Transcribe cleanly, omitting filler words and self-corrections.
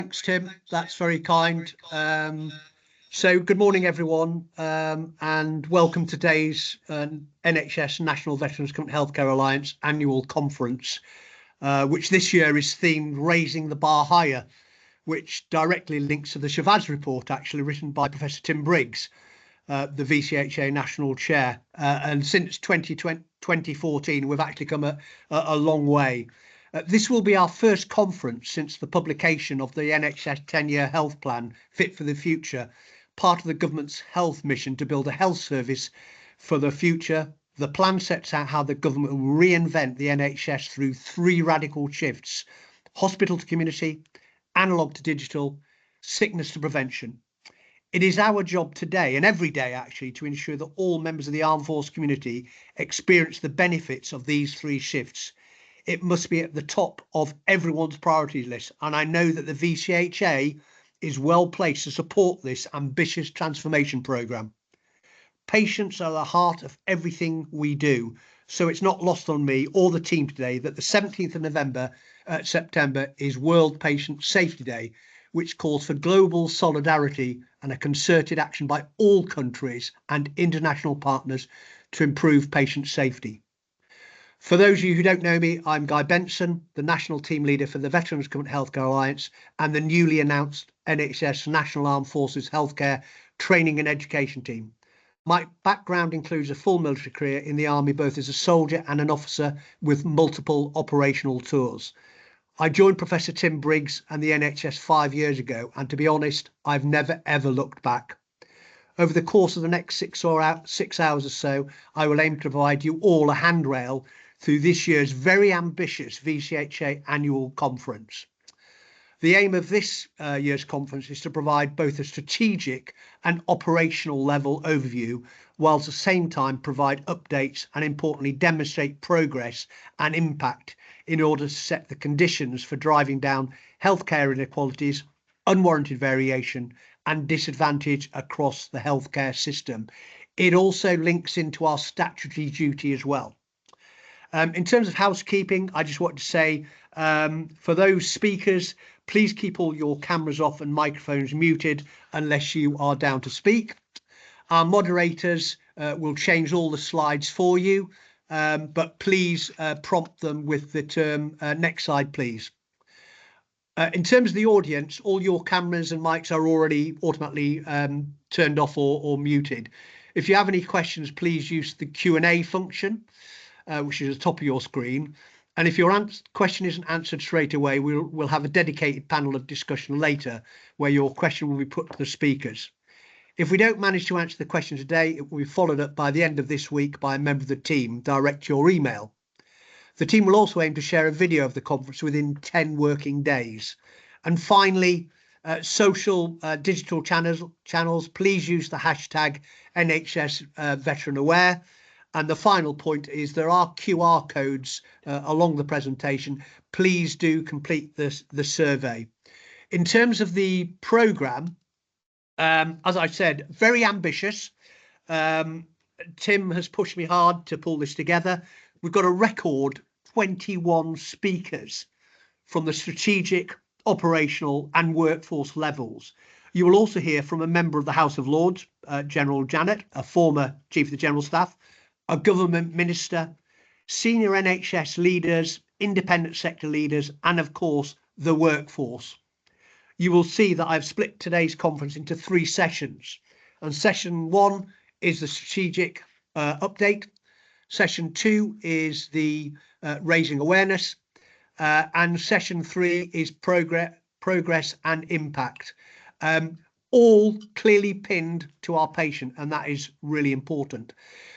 Thanks, Tim. That's very kind. So good morning, everyone, and welcome to today's NHS National Veterans Current Healthcare Alliance annual conference, which this year is themed Raising the Bar Higher, which directly links to the Shavaz report, actually written by Professor Tim Briggs, the VCHA National Chair. And since 2014, we've actually come a long way. This will be our first conference since the publication of the NHS 10-year health plan, Fit for the Future, part of the government's health mission to build a health service for the future. The plan sets out how the government will reinvent the NHS through three radical shifts: hospital to community, analog to digital, sickness to prevention. It is our job today, and every day actually, to ensure that all members of the armed force community experience the benefits of these three shifts. It must be at the top of everyone's priorities list, and I know that the VCHA is well placed to support this ambitious transformation programme. Patients are the heart of everything we do, so it's not lost on me or the team today that the 17th of September is World Patient Safety Day, which calls for global solidarity and a concerted action by all countries and international partners to improve patient safety. For those of you who don't know me, I'm Guy Benson, the National Team Leader for the Veterans Current Healthcare Alliance and the newly announced NHS National Armed Forces Healthcare Training and Education Team. My background includes a full military career in the Army, both as a soldier and an officer with multiple operational tours. I joined Professor Tim Briggs and the NHS 5 years ago, and to be honest, I've never ever looked back. Over the course of the next 6 hours or so, I will aim to provide you all a handrail through this year's very ambitious VCHA annual conference. The aim of this year's conference is to provide both a strategic and operational level overview, whilst at the same time provide updates and importantly demonstrate progress and impact in order to set the conditions for driving down healthcare inequalities, unwarranted variation and disadvantage across the healthcare system. It also links into our statutory duty as well. In terms of housekeeping, I just want to say for those speakers, please keep all your cameras off and microphones muted unless you are down to speak. Our moderators will change all the slides for you, but please prompt them with the term next slide, please. In terms of the audience, all your cameras and mics are already automatically turned off or muted. If you have any questions, please use the Q&A function, which is at the top of your screen. And if your question isn't answered straight away, we'll have a dedicated panel of discussion later where your question will be put to the speakers. If we don't manage to answer the question today, it will be followed up by the end of this week by a member of the team direct to your email. The team will also aim to share a video of the conference within 10 working days. And finally, social digital channels, please use the hashtag NHS Veteran Aware. And the final point is there are QR codes along the presentation. Please do complete the survey. In terms of the programme, as I said, very ambitious. Tim has pushed me hard to pull this together. We've got a record 21 speakers from the strategic, operational and workforce levels. You will also hear from a member of the House of Lords, General Janet, a former Chief of the General Staff, a government minister, senior NHS leaders, independent sector leaders, and of course, the workforce. You will see that I've split today's conference into 3 sessions. And session 1 is the strategic update. Session 2 is the raising awareness. And session 3 is progress and impact. All clearly pinned to our patient, and that is really important.